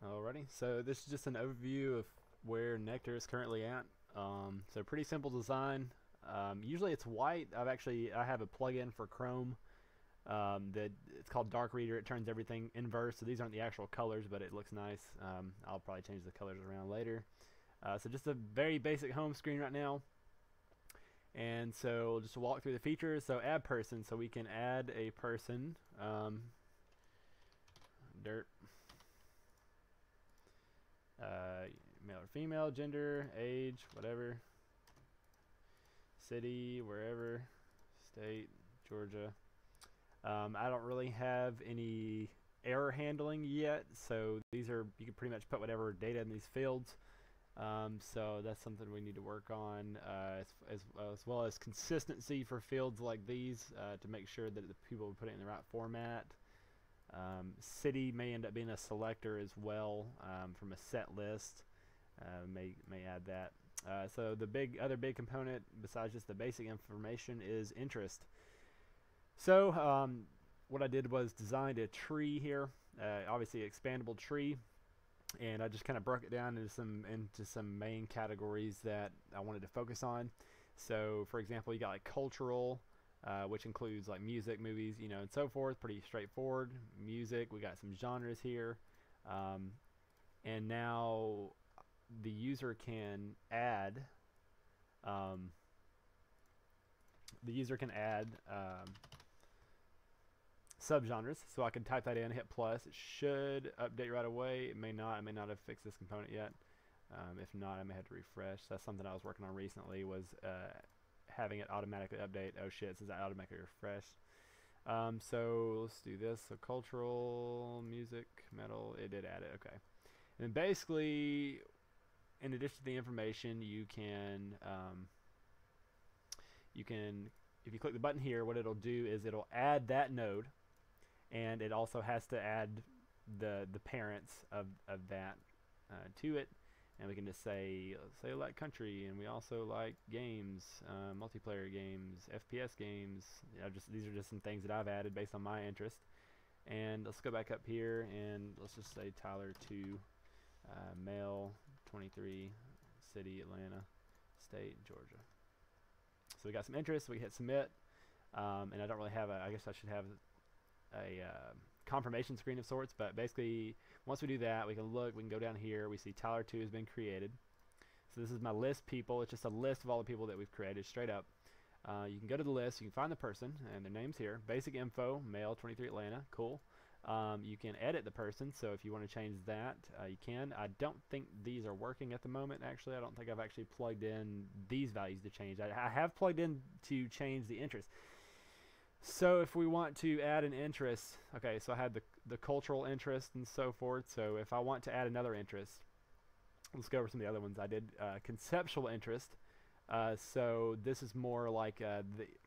Alrighty, so this is just an overview of where Nectar is currently at. So pretty simple design. Usually it's white. I have a plugin for Chrome that it's called Dark Reader. It turns everything inverse, so these aren't the actual colors, but it looks nice. I'll probably change the colors around later. So just a very basic home screen right now. And so just to walk through the features. So add person, so we can add a person. Dirt. Male or female, gender, age, whatever, city, wherever, state, Georgia. I don't really have any error handling yet, so these are, you can pretty much put whatever data in these fields. So that's something we need to work on, as well as consistency for fields like these, to make sure that the people put it in the right format. City may end up being a selector as well, from a set list. May add that. So the other big component besides just the basic information is interest. So what I did was designed a tree here, obviously expandable tree, and I just kind of broke it down into some main categories that I wanted to focus on. So for example, you got like cultural, which includes like music, movies, and so forth. Pretty straightforward. Music, we got some genres here, and now the user can add subgenres. So I can type that in, hit plus. It should update right away. It may not. I may not have fixed this component yet. If not, I may have to refresh. That's something I was working on recently, was having it automatically update. Oh shit, it says I automatically refresh. So let's do this. So cultural, music, metal, it did add it. Okay. And basically, in addition to the information, you can, if you click the button here, what it'll do is it'll add that node, and it also has to add the parents of that to it. And we can just say, let's say, like country, and we also like games, multiplayer games, FPS games. These are just some things that I've added based on my interest. And let's go back up here, and let's just say Tyler 2, male, 23, city, Atlanta, state, Georgia. So we got some interest. We hit submit, and I don't really have I guess I should have a confirmation screen of sorts, but basically once we do that, we can go down here, we see Tyler 2 has been created. So this is my list people. It's just a list of all the people that we've created straight up. You can go to the list, you can find the person, and their name's here. Basic info, male, 23, Atlanta, cool. You can edit the person, so if you want to change that, you can. I don't think these are working at the moment, actually. I don't think I've actually plugged in these values to change. I have plugged in to change the interest. So if we want to add an interest, okay, so I had the cultural interest and so forth. So if I want to add another interest, let's go over some of the other ones I did. Conceptual interest. So this is more like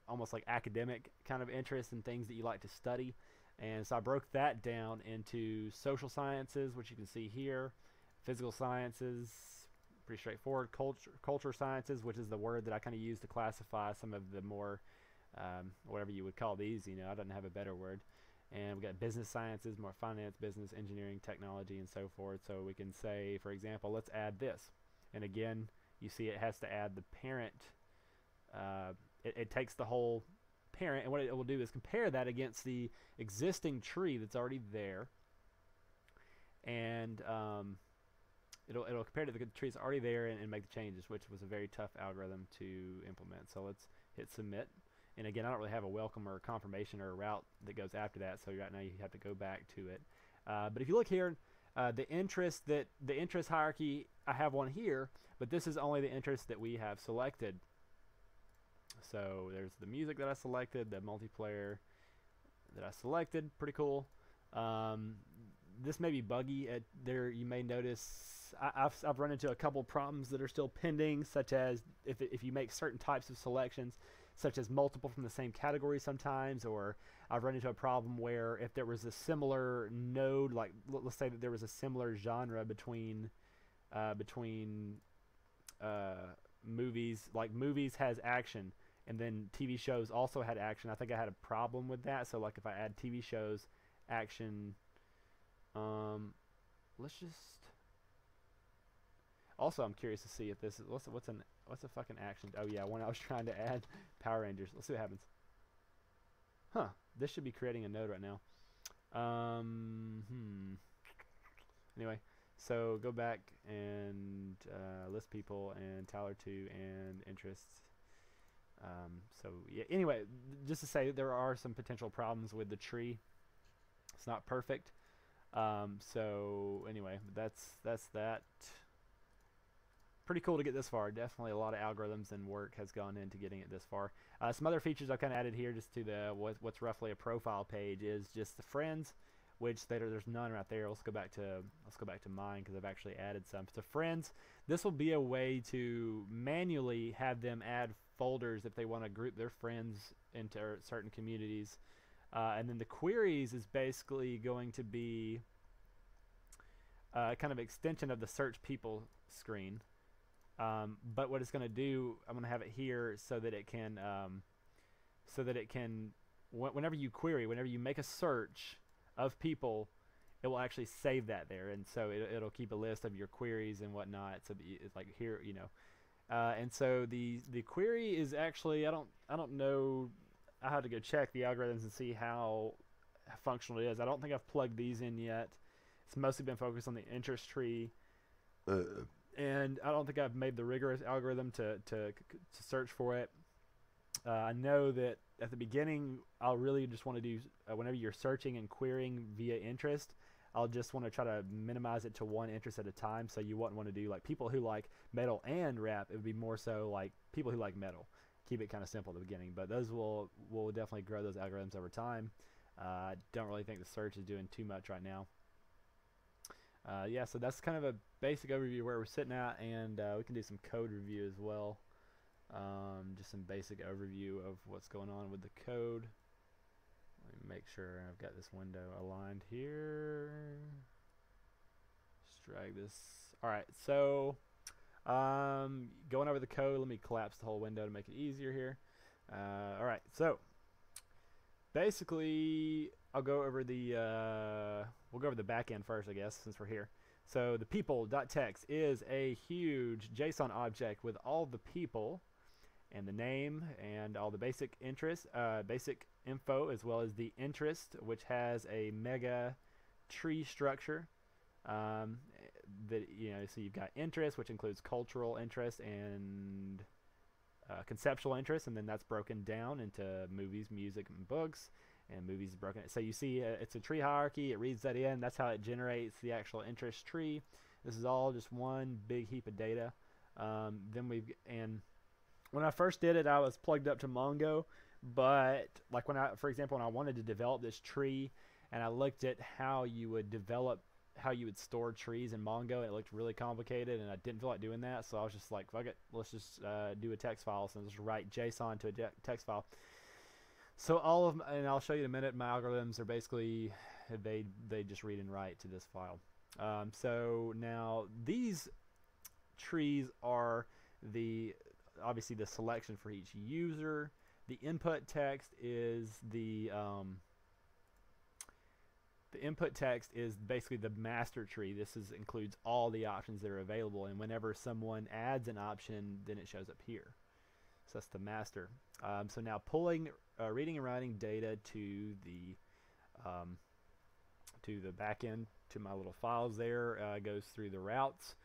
almost like academic kind of interest in things that you like to study. And so I broke that down into social sciences, which you can see here, physical sciences, pretty straightforward, culture sciences, which is the word that I kind of use to classify some of the more, whatever you would call these, I don't have a better word. And we got business sciences, more finance, business, engineering, technology, and so forth. So we can say, for example, let's add this. And again, you see it has to add the parent. It takes the whole parent, and what it will do is compare that against the existing tree that's already there, and it'll compare to the tree that's already there and make the changes, which was a very tough algorithm to implement. So let's hit submit, and again, I don't really have a welcome or a confirmation or a route that goes after that, so right now you have to go back to it. But if you look here, the interest hierarchy, I have one here, but this is only the interest that we have selected. So there's the music that I selected, the multiplayer that I selected, pretty cool. This may be buggy. There you may notice I've run into a couple problems that are still pending, such as if you make certain types of selections, such as multiple from the same category sometimes, or I've run into a problem where if there was a similar node, like let's say that there was a similar genre between movies, like movies has action, and then TV shows also had action. I think I had a problem with that. So like if I add TV shows, action, let's just. Also, I'm curious to see if this is what's a fucking action. Oh yeah, when I was trying to add Power Rangers. Let's see what happens. Huh? This should be creating a node right now. Anyway, so go back and list people and Tyler 2 and interests. So yeah. Anyway, just to say there are some potential problems with the tree. It's not perfect. So anyway, that's that. Pretty cool to get this far. Definitely a lot of algorithms and work has gone into getting it this far. Some other features I've kind of added here, just to the what's roughly a profile page, is just the friends, which there's none right there. Let's go back to mine because I've actually added some. So friends, this will be a way to manually have them add folders if they want to group their friends into certain communities. And then the queries is basically going to be kind of extension of the search people screen. But what it's going to do, I'm going to have it here so that it can, whenever you query, whenever you make a search of people, it will actually save that there, and so it'll keep a list of your queries and whatnot. So it's like here, you know, and so the query is actually, I don't know. I have to go check the algorithms and see how functional it is. I don't think I've plugged these in yet. It's mostly been focused on the interest tree. And I don't think I've made the rigorous algorithm to search for it. I know that at the beginning, I'll really just want to do, whenever you're searching and querying via interest, I'll just want to try to minimize it to one interest at a time. So you wouldn't want to do like people who like metal and rap. It would be more so like people who like metal. Keep it kind of simple at the beginning. But those will definitely grow those algorithms over time. I don't really think the search is doing too much right now. Yeah, so that's kind of a basic overview of where we're sitting at, and we can do some code review as well. Just some basic overview of what's going on with the code. Let me make sure I've got this window aligned here. Just drag this. Alright, so going over the code, let me collapse the whole window to make it easier here. Alright, so basically I'll go over the we'll go over the back end first, I guess, since we're here. So the people.txt is a huge JSON object with all the people and the name and all the basic basic info, as well as the interest, which has a mega tree structure. That, you know, so you've got interest, which includes cultural interest and conceptual interest, and then that's broken down into movies, music, and books. And movies is broken. So you see, it's a tree hierarchy. It reads that in. That's how it generates the actual interest tree. This is all just one big heap of data. And when I first did it, I was plugged up to Mongo. But like for example, when I wanted to develop this tree, and I looked at how you would store trees in Mongo, it looked really complicated, and I didn't feel like doing that. So I was just like, fuck it, let's just do a text file. So just write JSON to a text file. So and I'll show you in a minute, my algorithms are basically, they just read and write to this file. So now these trees are obviously the selection for each user. The input text is the input text is basically the master tree. This includes all the options that are available, and whenever someone adds an option, then it shows up here. So that's the master. So now pulling, reading and writing data to the back end, to my little files there, goes through the routes.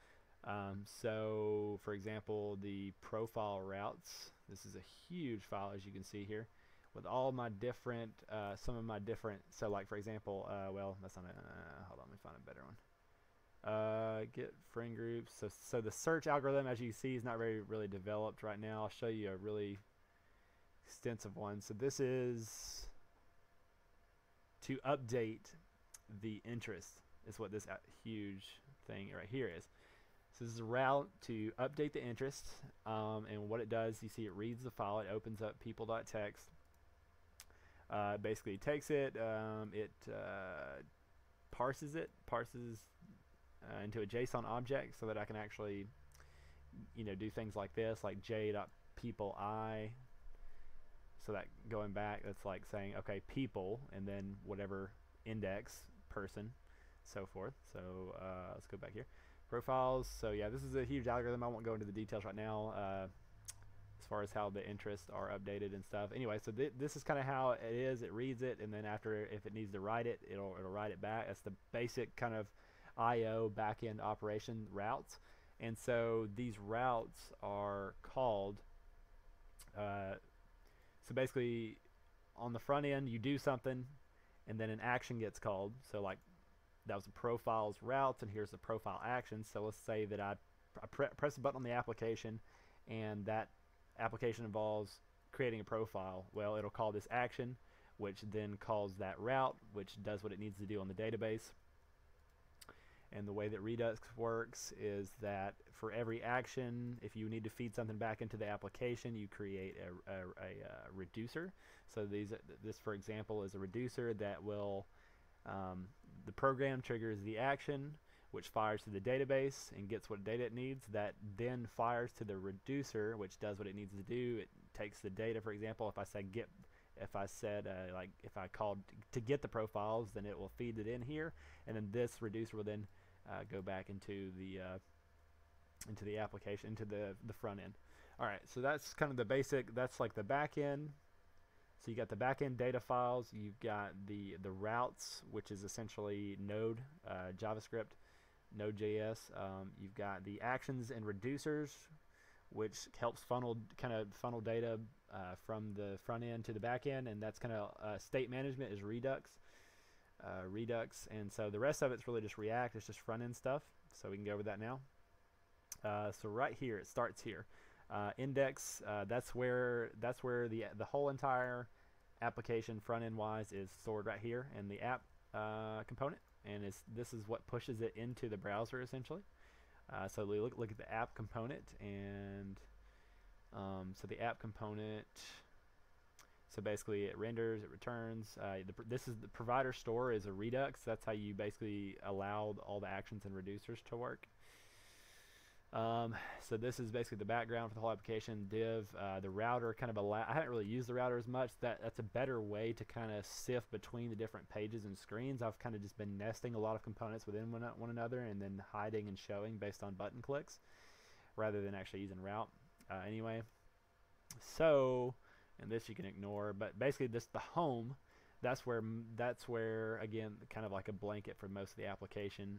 So for example, the profile routes. This is a huge file, as you can see here, with all my different, some of my different. So like for example, well, that's not a. Hold on, let me find a better one. Get friend groups. So the search algorithm, as you see, is not really developed right now. I'll show you a really extensive one. So this is to update the interest, is what this huge thing right here is. So this is a route to update the interest, and what it does, you see, it reads the file, it opens up people.txt. Basically takes it, parses into a JSON object, so that I can actually, you know, do things like this, like j.peoplei. So that going back, that's like saying, okay, people, and then whatever index person. so forth. So let's go back here. Profiles. So yeah, this is a huge algorithm. I won't go into the details right now as far as how the interests are updated and stuff. Anyway, so this is kind of how it is. It reads it, and then after, if it needs to write it, it'll write it back. That's the basic kind of I/O backend operation routes. And so these routes are called. So basically, on the front end, you do something, and then an action gets called. So like that was the profiles routes, and here's the profile action. So let's say that I press a button on the application, and that application involves creating a profile. Well, it'll call this action, which then calls that route, which does what it needs to do on the database. And the way that Redux works is that for every action, if you need to feed something back into the application, you create a reducer. So this, for example, is a reducer that will, the program triggers the action, which fires to the database and gets what data it needs. That then fires to the reducer, which does what it needs to do. It takes the data, for example, if I said if I called to get the profiles, then it will feed it in here, and then this reducer will then go back into the application, into the front end. All right, so that's kind of the basic. That's like the back end. So you got the back end data files. You've got the routes, which is essentially Node, JavaScript, Node.js. You've got the actions and reducers, which helps funnel data from the front end to the back end, and that's kind of state management is Redux. And so the rest of it's really just React. It's just front end stuff. So we can go over that now. So right here, it starts here. Index. That's where the whole entire application front end wise is stored right here in the app component, and this is what pushes it into the browser essentially. So we look at the app component, and so the app component. So basically, it renders, it returns. This is the provider store is a Redux. That's how you basically allow all the actions and reducers to work. So this is basically the background for the whole application. Div, the router kind of I haven't really used the router as much. That's a better way to kind of sift between the different pages and screens. I've kind of just been nesting a lot of components within one another and then hiding and showing based on button clicks rather than actually using route. Anyway, so. And this you can ignore, but basically this the home. That's where again kind of like a blanket for most of the application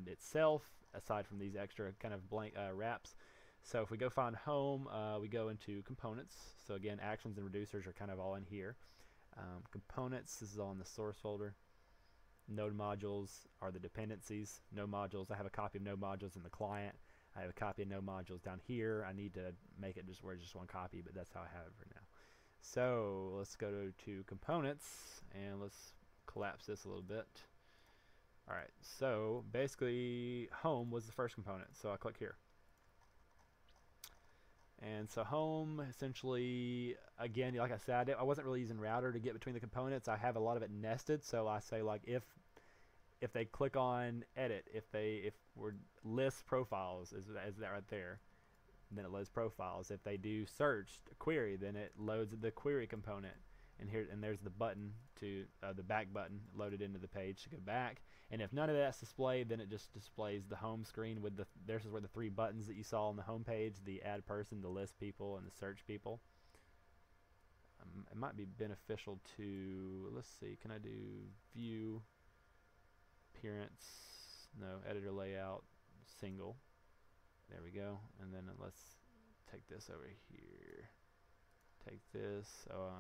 itself, aside from these extra kind of blank wraps. So if we go find home, we go into components. So again, actions and reducers are kind of all in here. Components, this is all in the source folder. Node modules are the dependencies. Node modules, I have a copy of node modules in the client. I have a copy of node modules down here. I need to make it just where it's just one copy, but that's how I have it for now. So let's go to components, and let's collapse this a little bit. Alright, so basically home was the first component, so I click here. And so home, essentially, again, like I said, I wasn't really using router to get between the components. I have a lot of it nested, so I say like if they click on edit, if we're list profiles, is that right there. And then it loads profiles. If they do search query, then it loads the query component, and there's the button to the back button loaded into the page to go back. And if none of that's displayed, then it just displays the home screen with this is where the three buttons that you saw on the home page: the add person, the list people, and the search people. It might be beneficial to, let's see, can I do view appearance? No, editor layout single. There we go, and then let's take this over here. Take this. Oh,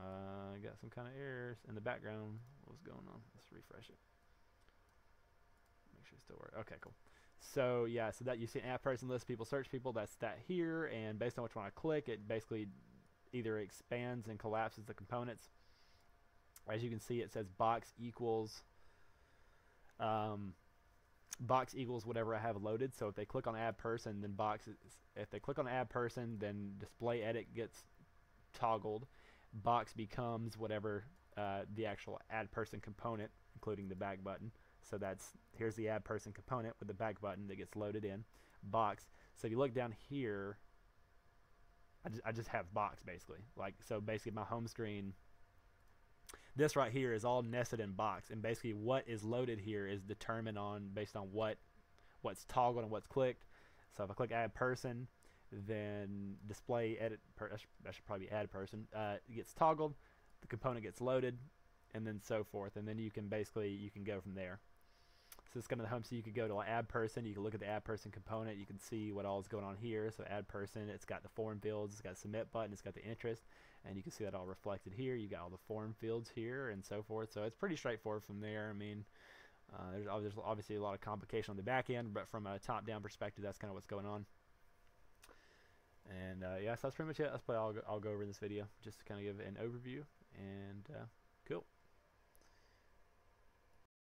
I got some kind of errors in the background. What's going on? Let's refresh it. Make sure it still works. Okay, cool. So yeah, so that you see app person, list people, search people. That's that here, and based on which one I click, it basically either expands and collapses the components. As you can see, it says box equals. Box equals whatever I have loaded. So if they click on add person, then if they click on add person, then display edit gets toggled. Box becomes whatever the actual add person component, including the back button. So here's the add person component with the back button that gets loaded in box. So if you look down here, I just have box basically. So basically my home screen This right here is all nested in box, and basically what is loaded here is determined on based on what's toggled and what's clicked. So if I click add person, then display edit that should probably be add person, it gets toggled, the component gets loaded, and then so forth, and then you can go from there. So it's going to the home, so you could go to add person, you can look at the add person component, you can see what all is going on here. So add person, it's got the form fields, it's got a submit button, it's got the interest, and you can see that all reflected here. You got all the form fields here and so forth. So it's pretty straightforward from there. I mean, there's obviously a lot of complication on the back end, but from a top-down perspective, that's kind of what's going on. And yeah, so that's pretty much it. That's what I'll go over in this video, just to kind of give an overview. And cool.